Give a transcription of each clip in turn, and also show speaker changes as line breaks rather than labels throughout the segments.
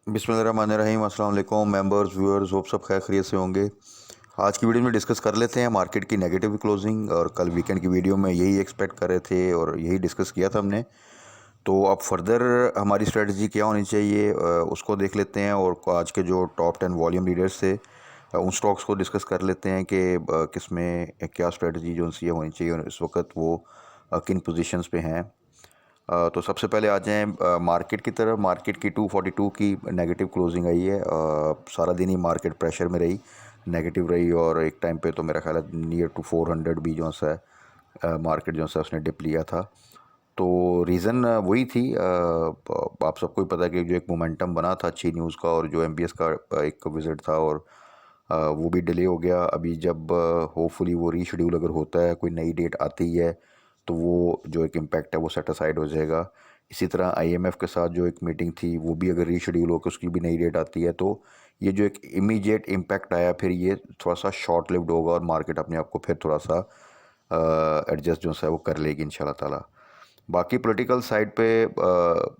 बिस्मिल्लाहिर्रहमानिर्रहीम। अस्सलाम वालेकुम मेंबर्स व्यूअर्स, होप सब खैर खैरियत से होंगे। आज की वीडियो में डिस्कस कर लेते हैं मार्केट की नेगेटिव क्लोजिंग। और कल वीकेंड की वीडियो में यही एक्सपेक्ट कर रहे थे और यही डिस्कस किया था हमने। तो अब फर्दर हमारी स्ट्रेटजी क्या होनी चाहिए, उसको देख लेते हैं। और आज के जो टॉप 10 वॉल्यूम लीडर्स थे, उन स्टॉक्स को डिस्कस कर लेते हैं कि किस में क्या स्ट्रेटजी जो सी होनी चाहिए और इस वक्त वो किन पोजीशंस पे हैं। तो सबसे पहले आ जाएं मार्केट की तरफ। मार्केट की 242 की नेगेटिव क्लोजिंग आई है। सारा दिन ही मार्केट प्रेशर में रही, नेगेटिव रही। और एक टाइम पे तो मेरा ख्याल है नियर टू 400 भी जो सा मार्केट जो सा उसने डिप लिया था। तो रीज़न वही थी, आप सबको ही पता है कि जो एक मोमेंटम बना था अच्छी न्यूज़ का, और जो एमबीएस का एक विज़िट था, और वो भी डिले हो गया। अभी जब होपफुली वो रीशेड्यूल अगर होता है, कोई नई डेट आती है, तो वो जो एक इम्पैक्ट है वो सेट असाइड हो जाएगा। इसी तरह आईएमएफ के साथ जो एक मीटिंग थी वो भी अगर रीशेड्यूल होकर उसकी भी नई डेट आती है, तो ये जो एक इमीडिएट इम्पैक्ट आया फिर ये थोड़ा सा शॉर्ट लिव्ड होगा और मार्केट अपने आप को फिर थोड़ा सा एडजस्ट जो है वो कर लेगी इंशाल्लाह ताला। बाकी पॉलिटिकल साइड पे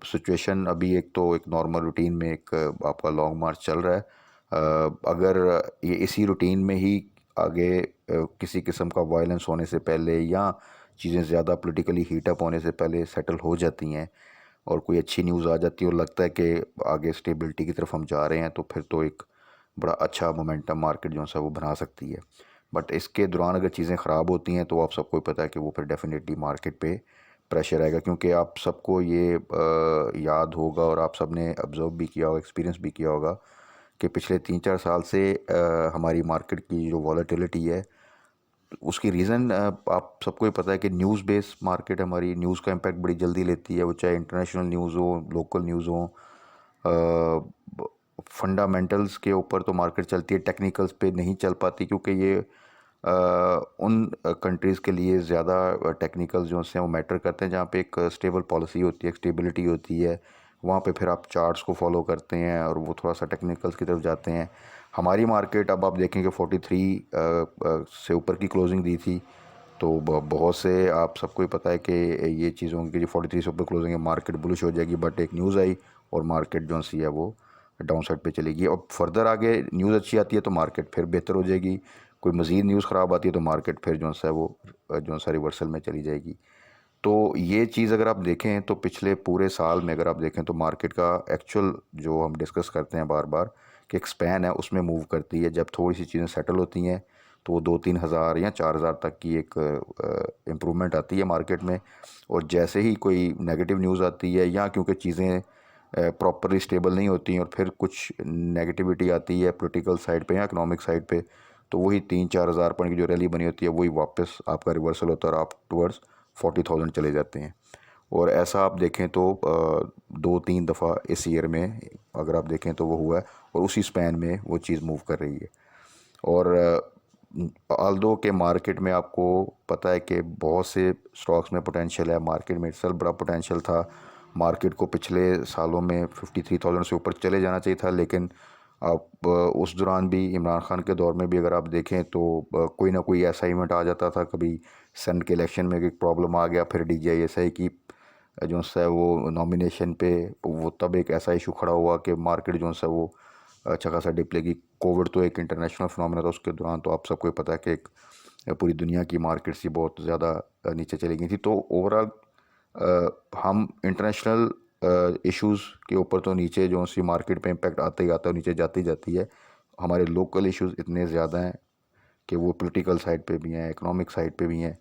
सिचुएशन अभी एक तो एक नॉर्मल रूटीन में एक आपका लॉन्ग मार्च चल रहा है। अगर ये इसी रूटीन में ही आगे किसी किस्म का वायलेंस होने से पहले या चीज़ें ज़्यादा पॉलिटिकली हीट अप होने से पहले सेटल हो जाती हैं और कोई अच्छी न्यूज़ आ जाती है और लगता है कि आगे स्टेबिलिटी की तरफ हम जा रहे हैं, तो फिर तो एक बड़ा अच्छा मोमेंटम मार्केट जो है वो बना सकती है। बट इसके दौरान अगर चीज़ें ख़राब होती हैं तो आप सबको ही पता है कि वो फिर डेफिनेटली मार्केट पे प्रेशर आएगा। क्योंकि आप सबको ये याद होगा और आप सब ने ऑब्ज़र्व भी किया होगा, एक्सपीरियंस भी किया होगा कि पिछले 3-4 साल से हमारी मार्केट की जो वॉलेटिलिटी है उसकी रीज़न आप सबको ही पता है कि न्यूज़ बेस्ड मार्केट हमारी न्यूज़ का इम्पैक्ट बड़ी जल्दी लेती है, वो चाहे इंटरनेशनल न्यूज़ हो, लोकल न्यूज़ हो। फंडामेंटल्स के ऊपर तो मार्केट चलती है, टेक्निकल्स पे नहीं चल पाती, क्योंकि ये उन कंट्रीज़ के लिए ज़्यादा टेक्निकल्स जो हैं वो मैटर करते हैं जहाँ पे एक स्टेबल पॉलिसी होती है, एक स्टेबिलिटी होती है। वहाँ पे फिर आप चार्ट्स को फॉलो करते हैं और वो थोड़ा सा टेक्निकल्स की तरफ जाते हैं। हमारी मार्केट अब आप देखें कि 43 से ऊपर की क्लोजिंग दी थी। तो बहुत से आप सबको ही पता है कि ये चीज़ों की जो 43 से ऊपर क्लोजिंग है मार्केट बुलिश हो जाएगी। बट एक न्यूज़ आई और मार्केट जो सी है वो डाउन साइड पे चलेगी। और फर्दर आगे न्यूज़ अच्छी आती है तो मार्केट फिर बेहतर हो जाएगी। कोई मज़ीद न्यूज़ ख़राब आती है तो मार्केट फिर जो है वो जो सा रिवर्सल में चली जाएगी। तो ये चीज़ अगर आप देखें तो पिछले पूरे साल में अगर आप देखें तो मार्केट का एक्चुअल जो हम डिस्कस करते हैं बार बार कि एक स्पैन है उसमें मूव करती है। जब थोड़ी सी चीज़ें सेटल होती हैं तो वो 2-3 हज़ार या 4 हज़ार तक की एक इम्प्रूवमेंट आती है मार्केट में। और जैसे ही कोई नेगेटिव न्यूज़ आती है या क्योंकि चीज़ें प्रॉपरली स्टेबल नहीं होती हैं और फिर कुछ नेगेटिविटी आती है पॉलिटिकल साइड पे या इकोनॉमिक साइड पे, तो वही 3-4 हज़ार पॉइंट की जो रैली बनी होती है वही वापस आपका रिवर्सल होता है और आप टूवर्ड्स 40,000 चले जाते हैं। और ऐसा आप देखें तो 2-3 दफ़ा इस ईयर में अगर आप देखें तो वो हुआ है और उसी स्पैन में वो चीज़ मूव कर रही है। और आल्दो के मार्केट में आपको पता है कि बहुत से स्टॉक्स में पोटेंशियल है, मार्केट में इट्सेल्फ बड़ा पोटेंशियल था। मार्केट को पिछले सालों में 53,000 से ऊपर चले जाना चाहिए था, लेकिन आप उस दौरान भी इमरान खान के दौर में भी अगर आप देखें तो कोई ना कोई ऐसा इवेंट आ जाता था। कभी सन के इलेक्शन में एक प्रॉब्लम आ गया, फिर DJISI की जो है वो नॉमिनेशन पे वो तब एक ऐसा इशू खड़ा हुआ कि मार्केट जो है वो अच्छा खासा डिप लेगी। कोविड तो एक इंटरनेशनल फिनोमेना था, उसके दौरान तो आप सबको पता है कि एक पूरी दुनिया की मार्केट्स ही बहुत ज़्यादा नीचे चली गई थी। तो ओवरऑल हम इंटरनेशनल इश्यूज़ के ऊपर तो नीचे जो सी मार्केट पे इम्पैक्ट आता ही आता है, नीचे जाती जाती है। हमारे लोकल इश्यूज़ इतने ज़्यादा हैं कि वो पॉलिटिकल साइड पे भी हैं, इकोनॉमिक साइड पे भी हैं।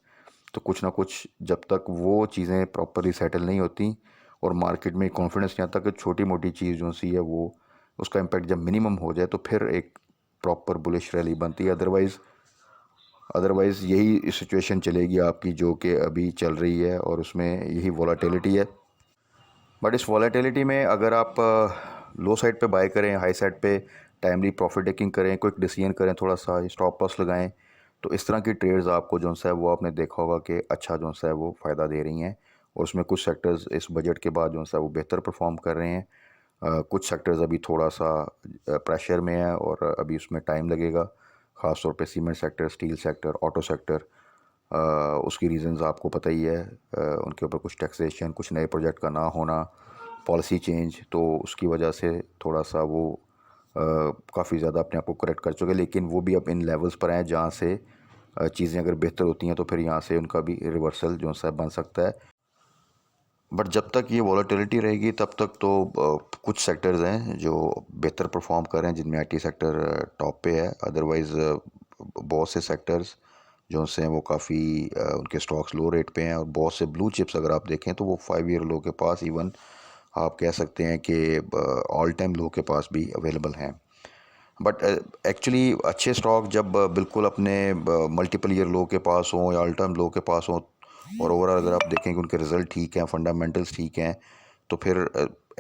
तो कुछ ना कुछ जब तक वो चीज़ें प्रॉपरली सेटल नहीं होती और मार्केट में कॉन्फिडेंस नहीं आता कि छोटी मोटी चीज़ जो सी है वो उसका इम्पैक्ट जब मिनिमम हो जाए तो फिर एक प्रॉपर बुलिश रैली बनती है। अदरवाइज़ यही सिचुएशन चलेगी आपकी जो कि अभी चल रही है और उसमें यही वॉलेटिलिटी है। बट इस वॉलेटिलिटी में अगर आप लो साइड पे बाय करें, हाई साइड पे टाइमली प्रॉफिट टेकिंग करें, क्विक डिसीजन करें, थोड़ा सा स्टॉप लॉस लगाएं, तो इस तरह की ट्रेड्स आपको जो है वो आपने देखा होगा कि अच्छा जो है वो फ़ायदा दे रही हैं। और उसमें कुछ सेक्टर्स इस बजट के बाद जो है वो बेहतर परफॉर्म कर रहे हैं। कुछ सेक्टर्स अभी थोड़ा सा प्रेशर में है और अभी उसमें टाइम लगेगा। ख़ास तौर पे cement sector, steel sector, auto sector. उसकी रीज़न्स आपको पता ही है। उनके ऊपर कुछ टैक्सेशन, कुछ नए प्रोजेक्ट का ना होना, पॉलिसी चेंज, तो उसकी वजह से थोड़ा सा वो काफ़ी ज़्यादा अपने आप को करेक्ट कर चुके, लेकिन वो भी अब इन लेवल्स पर हैं जहाँ से चीज़ें अगर बेहतर होती हैं तो फिर यहाँ से उनका भी रिवर्सल जो सा बन सकता है। बट जब तक ये वॉलेटिलिटी रहेगी तब तक तो कुछ सेक्टर्स हैं जो बेहतर परफॉर्म कर रहे हैं, जिनमें आईटी सेक्टर टॉप पे है। अदरवाइज़ बहुत से सेक्टर्स जो से हैं वो काफ़ी उनके स्टॉक्स लो रेट पे हैं, और बहुत से ब्लू चिप्स अगर आप देखें तो वो 5 ईयर लो के पास, इवन आप कह सकते हैं कि ऑल टाइम लो के पास भी अवेलेबल हैं। बट एक्चुअली अच्छे स्टॉक जब बिल्कुल अपने मल्टीपल ईयर लो के पास हों या ऑल टाइम लो के पास हों, और ओवरऑल अगर आप देखें कि उनके रिज़ल्ट ठीक हैं, फंडामेंटल्स ठीक हैं, तो फिर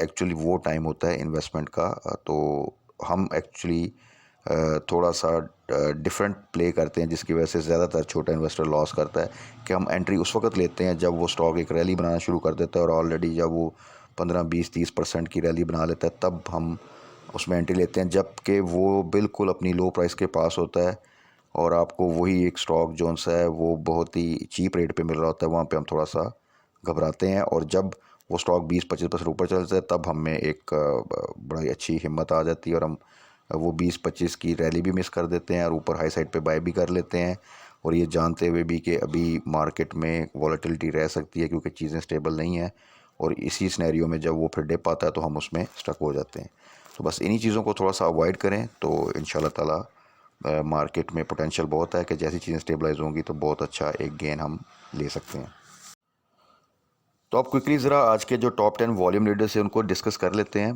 एक्चुअली वो टाइम होता है इन्वेस्टमेंट का। तो हम एक्चुअली थोड़ा सा डिफरेंट प्ले करते हैं, जिसकी वजह से ज़्यादातर छोटा इन्वेस्टर लॉस करता है, कि हम एंट्री उस वक्त लेते हैं जब वो स्टॉक एक रैली बनाना शुरू कर देता है, और ऑलरेडी जब वो 15-20-30% की रैली बना लेता है तब हम उसमें एंट्री लेते हैं, जबकि वो बिल्कुल अपनी लो प्राइस के पास होता है और आपको वही एक स्टॉक जोन सा है वो बहुत ही चीप रेट पे मिल रहा होता है। वहाँ पे हम थोड़ा सा घबराते हैं, और जब वो स्टॉक 20-25% ऊपर चलता है तब हमें एक बड़ी अच्छी हिम्मत आ जाती है, और हम वो 20-25 की रैली भी मिस कर देते हैं और ऊपर हाई साइड पे बाय भी कर लेते हैं, और ये जानते हुए भी कि अभी मार्केट में वॉलेटिलिटी रह सकती है क्योंकि चीज़ें स्टेबल नहीं हैं, और इसी सिनेरियो में जब वो फिर डिप आता है तो हम उसमें स्टक हो जाते हैं। तो बस इन्हीं चीज़ों को थोड़ा सा अवॉइड करें तो इंशाल्लाह ताला मार्केट में पोटेंशियल बहुत है कि जैसी चीज़ें स्टेबलाइज होंगी तो बहुत अच्छा एक गेन हम ले सकते हैं। तो आप क्विकली ज़रा आज के जो टॉप 10 वॉल्यूम लीडर्स हैं उनको डिस्कस कर लेते हैं।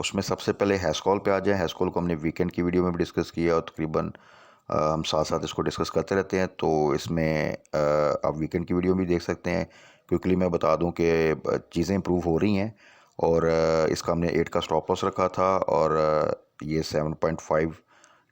उसमें सबसे पहले हैस्कॉल पे आ जाएं। हैस्कॉल को हमने वीकेंड की वीडियो में भी डिस्कस किया, और तकरीबन हम साथ साथ इसको डिस्कस करते रहते हैं, तो इसमें आप वीकेंड की वीडियो भी देख सकते हैं। क्विकली मैं बता दूं कि चीज़ें इंप्रूव हो रही हैं, और इसका हमने 8 का स्टॉप लॉस रखा था, और ये 7.5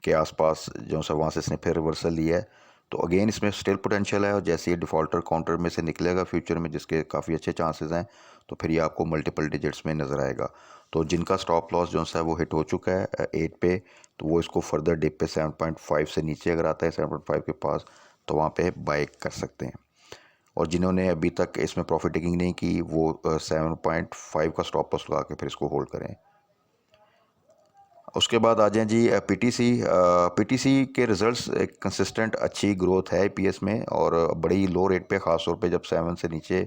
के आसपास जो सा वहाँ से इसने फिर रिवर्सल लिया है। तो अगेन इसमें स्टिल पोटेंशियल है, और जैसे ये डिफ़ॉल्टर काउंटर में से निकलेगा फ्यूचर में, जिसके काफ़ी अच्छे चांसेस हैं, तो फिर ये आपको मल्टीपल डिजिट्स में नज़र आएगा। तो जिनका स्टॉप लॉस जो सा है वो हिट हो चुका है 8 पे, तो वो इसको फर्दर डिप पे 7.5 से नीचे अगर आता है 7.5 के पास, तो वहाँ पे बाय कर सकते हैं। और जिन्होंने अभी तक इसमें प्रॉफिट टेकिंग नहीं की वो 7.5 का स्टॉप लॉस लगा के फिर इसको होल्ड करें। उसके बाद आ जाएं जी पीटीसी। पीटीसी के रिज़ल्ट्स एक कंसिस्टेंट अच्छी ग्रोथ है ईपीएस में, और बड़ी लो रेट पे, ख़ास तौर पे जब 7 से नीचे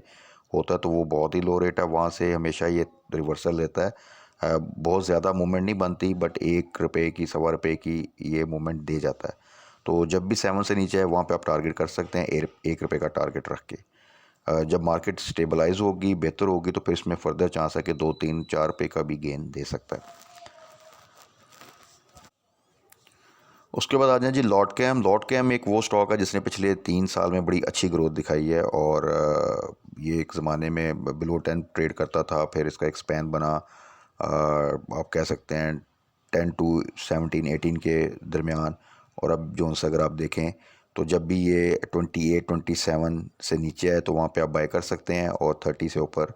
होता है तो वो बहुत ही लो रेट है, वहाँ से हमेशा ये रिवर्सल लेता है। बहुत ज़्यादा मूवमेंट नहीं बनती, बट 1 रुपये की, ₹1.25 की ये मूवमेंट दे जाता है। तो जब भी 7 से नीचे है वहाँ पे आप टारगेट कर सकते हैं 1 रुपये का टारगेट रख के। जब मार्केट स्टेबलाइज होगी, बेहतर होगी, तो फिर इसमें फर्दर चांस है कि 2-3-4 रुपये का भी गेन दे सकता है। उसके बाद आ जाए जी लॉट कैम। लॉट कैम एक वो स्टॉक है जिसने पिछले 3 साल में बड़ी अच्छी ग्रोथ दिखाई है, और ये एक ज़माने में बिलो 10 ट्रेड करता था, फिर इसका एक स्पैन बना, आप कह सकते हैं 10 टू 17-18 के दरमियान, और अब जो से अगर आप देखें तो जब भी ये 28-27 से नीचे है तो वहाँ पे आप बाय कर सकते हैं, और 30 से ऊपर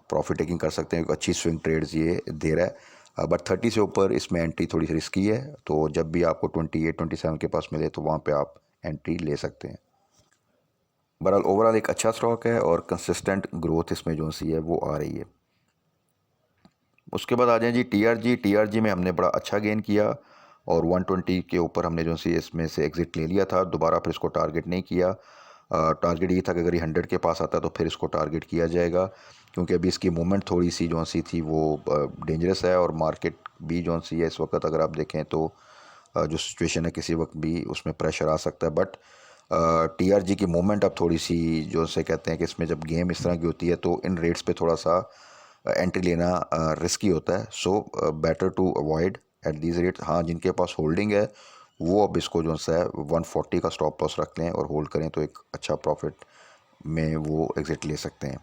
प्रॉफिट टेकिंग कर सकते हैं। अच्छी स्विंग ट्रेड्स ये दे रहा है, बट 30 से ऊपर इसमें एंट्री थोड़ी सी रिस्की है, तो जब भी आपको 28-27 के पास मिले तो वहाँ पे आप एंट्री ले सकते हैं। बहरहाल ओवरऑल एक अच्छा स्टॉक है, और कंसिस्टेंट ग्रोथ इसमें जो सी है वो आ रही है। उसके बाद आ जाए जी टीआरजी। टीआरजी में हमने बड़ा अच्छा गेन किया, और 120 के ऊपर हमने जो सी इसमें से एग्ज़िट ले लिया था, दोबारा फिर इसको टारगेट नहीं किया। टारगेट ये था कि अगर ये 100 के पास आता तो फिर इसको टारगेट किया जाएगा, क्योंकि अभी इसकी मूवमेंट थोड़ी सी जो सी थी वो डेंजरस है, और मार्केट भी जो सी है इस वक्त अगर आप देखें तो जो सिचुएशन है किसी वक्त भी उसमें प्रेशर आ सकता है। बट टीआरजी की मूवमेंट अब थोड़ी सी जो से कहते हैं कि इसमें जब गेम इस तरह की होती है तो इन रेट्स पे थोड़ा सा एंट्री लेना रिस्की होता है, so better to avoid at these rate. हाँ, जिनके पास होल्डिंग है वो अब इसको जो सा है 140 का स्टॉप लॉस रख लें और होल्ड करें, तो एक अच्छा प्रॉफिट में वो एग्ज़िट ले सकते हैं।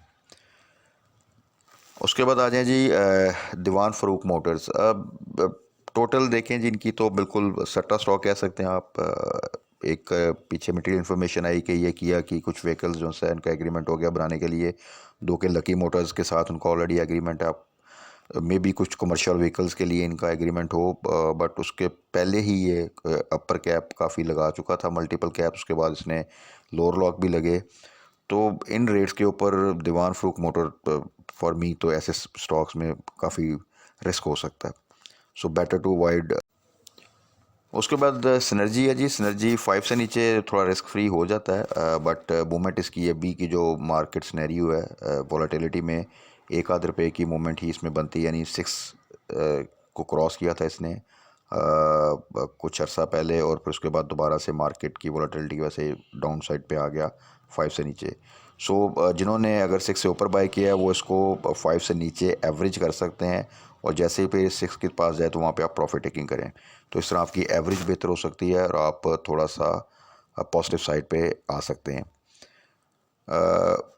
उसके बाद आ जाए जी दीवान फ़ारूक मोटर्स। अब टोटल देखें जिनकी तो बिल्कुल सट्टा स्टॉक कह सकते हैं आप। एक पीछे मटेरियल इन्फॉर्मेशन आई कि ये किया कि कुछ व्हीकल्स जो है इनका एग्रीमेंट हो गया बनाने के लिए, 2 के लकी मोटर्स के साथ उनका ऑलरेडी एग्रीमेंट है। आप मे बी कुछ कमर्शियल व्हीकल्स के लिए इनका एग्रीमेंट हो, बट उसके पहले ही ये अपर कैप काफ़ी लगा चुका था, मल्टीपल कैप, उसके बाद इसने लोअर लॉक भी लगे। तो इन रेट्स के ऊपर दीवान फ़ारूक मोटर फॉर मी तो ऐसे स्टॉक्स में काफ़ी रिस्क हो सकता है, सो बेटर टू अवॉइड। उसके बाद सिनर्जी है जी, सिनर्जी 5 से नीचे थोड़ा रिस्क फ्री हो जाता है, बट मूवमेंट इसकी अभी की जो मार्केट सिनेरियो है, वॉलेटिलिटी में 1 आध रुपये की मूवमेंट ही इसमें बनती है, यानी 6 को क्रॉस किया था इसने कुछ अर्सा पहले, और फिर उसके बाद दोबारा से मार्केट की वॉलेटिलिटी की वजह से डाउन साइड पे आ गया 5 से नीचे। सो जिन्होंने अगर 6 से ऊपर बाय किया है वो इसको 5 से नीचे एवरेज कर सकते हैं, और जैसे ही पे 6 के पास जाए तो वहाँ पे आप प्रॉफिट टेकिंग करें, तो इस तरह आपकी एवरेज बेहतर हो सकती है और आप थोड़ा सा पॉजिटिव साइड पे आ सकते हैं।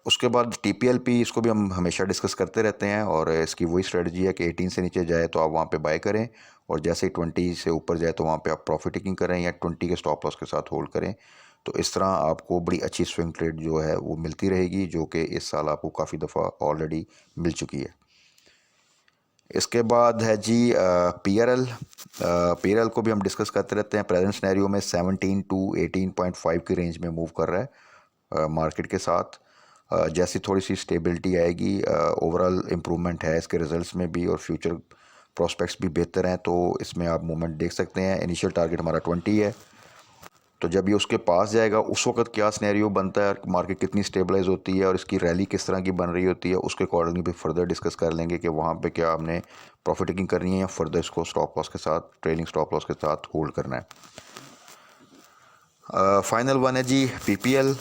उसके बाद TPLP, इसको भी हम हमेशा डिस्कस करते रहते हैं, और इसकी वही स्ट्रेटजी है कि 18 से नीचे जाए तो आप वहाँ पे बाय करें, और जैसे ही 20 से ऊपर जाए तो वहाँ पे आप प्रॉफिट टेकिंग करें या 20 के स्टॉप लॉस के साथ होल्ड करें। तो इस तरह आपको बड़ी अच्छी स्विंग ट्रेड जो है वो मिलती रहेगी, जो कि इस साल आपको काफ़ी दफ़ा ऑलरेडी मिल चुकी है। इसके बाद है जी PRL। PRL को भी हम डिस्कस करते रहते हैं। प्रेजेंट सिनेरियो में 17 टू 18.5 की रेंज में मूव कर रहा है मार्केट के साथ। जैसी थोड़ी सी स्टेबिलिटी आएगी, ओवरऑल इम्प्रूवमेंट है इसके रिजल्ट्स में भी, और फ्यूचर प्रॉस्पेक्ट्स भी बेहतर हैं, तो इसमें आप मूवमेंट देख सकते हैं। इनिशियल टारगेट हमारा 20 है, तो जब ये उसके पास जाएगा उस वक्त क्या सिनेरियो बनता है, मार्केट कितनी स्टेबलाइज होती है और इसकी रैली किस तरह की बन रही होती है, उसके अकॉर्डिंगली भी फर्दर डिस्कस कर लेंगे कि वहाँ पे क्या हमने प्रॉफिट टेकिंग करनी है या फर्दर इसको स्टॉप लॉस के साथ, ट्रेलिंग स्टॉप लॉस के साथ होल्ड करना है। फाइनल वन है जी PPL।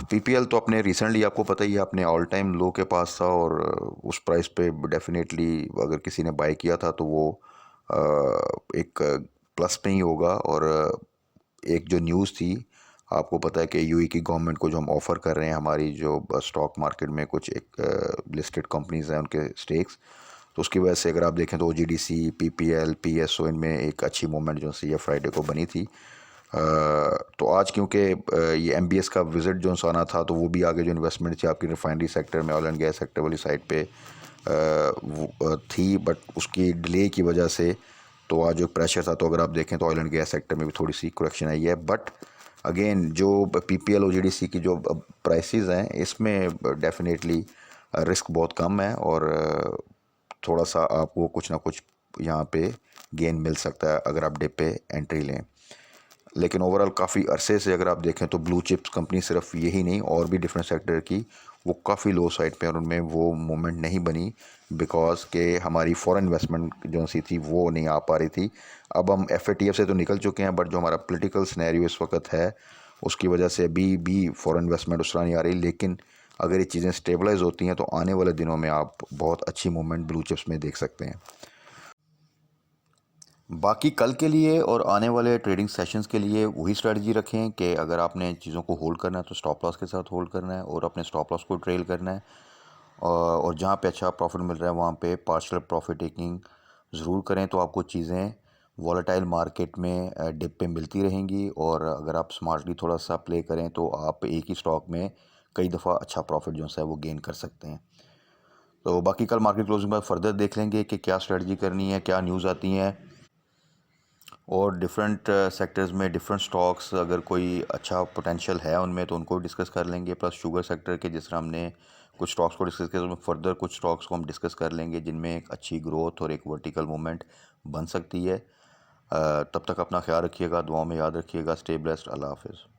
PPL तो अपने रिसेंटली आपको पता ही है, अपने ऑल टाइम लो के पास था, और उस प्राइस पे डेफिनेटली अगर किसी ने बाय किया था तो वो एक प्लस में ही होगा। और एक जो न्यूज़ थी, आपको पता है कि UAE की गवर्नमेंट को जो हम ऑफ़र कर रहे हैं, हमारी जो स्टॉक मार्केट में कुछ एक लिस्टेड कंपनीज़ हैं उनके स्टेक्स, तो उसकी वजह से अगर आप देखें तो OGDC, PPL, PSO, इनमें एक अच्छी मूवमेंट जो सी ये फ्राइडे को बनी थी। तो आज क्योंकि ये MBS का विज़िट जो आना था, तो वो भी आगे जो इन्वेस्टमेंट थी आपकी रिफाइनरी सेक्टर में, ऑयल एंड गैस सेक्टर वाली साइड पे थी, बट उसकी डिले की वजह से तो आज जो प्रेशर था, तो अगर आप देखें तो ऑयल एंड गैस सेक्टर में भी थोड़ी सी करेक्शन आई है। बट अगेन जो PPL OGDC की जो प्राइसेस हैं, इसमें डेफिनेटली रिस्क बहुत कम है, और थोड़ा सा आपको कुछ ना कुछ यहाँ पे गेन मिल सकता है अगर आप डिप पे एंट्री लें। लेकिन ओवरऑल काफ़ी अरसे से अगर आप देखें तो ब्लू चिप्स कंपनी सिर्फ यही नहीं, और भी डिफरेंट सेक्टर की वो काफ़ी लो साइड पे, और उनमें वो मूवमेंट नहीं बनी बिकॉज के हमारी फॉरेन इन्वेस्टमेंट जो सी थी वो नहीं आ पा रही थी। अब हम FATF से तो निकल चुके हैं, बट जो हमारा पॉलिटिकल सिनेरियो इस वक्त है उसकी वजह से अभी भी फॉरेन इन्वेस्टमेंट उस तरह नहीं आ रही। लेकिन अगर ये चीज़ें स्टेबलाइज होती हैं तो आने वाले दिनों में आप बहुत अच्छी मूवमेंट ब्लू चिप्स में देख सकते हैं। बाकी कल के लिए और आने वाले ट्रेडिंग सेशंस के लिए वही स्ट्रेटजी रखें कि अगर आपने चीज़ों को होल्ड करना है तो स्टॉप लॉस के साथ होल्ड करना है, और अपने स्टॉप लॉस को ट्रेल करना है, और जहाँ पे अच्छा प्रॉफिट मिल रहा है वहाँ पे पार्शियल प्रॉफिट टेकिंग ज़रूर करें, तो आपको चीज़ें वॉलेटाइल मार्केट में डिप पे मिलती रहेंगी। और अगर आप स्मार्टली थोड़ा सा प्ले करें तो आप एक ही स्टॉक में कई दफ़ा अच्छा प्रॉफिट जो है वो गेन कर सकते हैं। तो बाकी कल मार्केट क्लोजिंग बाद फर्दर देख लेंगे कि क्या स्ट्रेटजी करनी है, क्या न्यूज़ आती हैं, और डिफरेंट सेक्टर्स में डिफरेंट स्टॉक्स अगर कोई अच्छा पोटेंशियल है उनमें तो उनको डिस्कस कर लेंगे। प्लस शुगर सेक्टर के जिस तरह हमने कुछ स्टॉक्स को डिस्कस किया, उसमें फर्दर कुछ स्टॉक्स को हम डिस्कस कर लेंगे जिनमें एक अच्छी ग्रोथ और एक वर्टिकल मूवमेंट बन सकती है। तब तक अपना ख्याल रखिएगा, दुआओं में याद रखिएगा। Stay blessed. अल्लाह हाफिज़।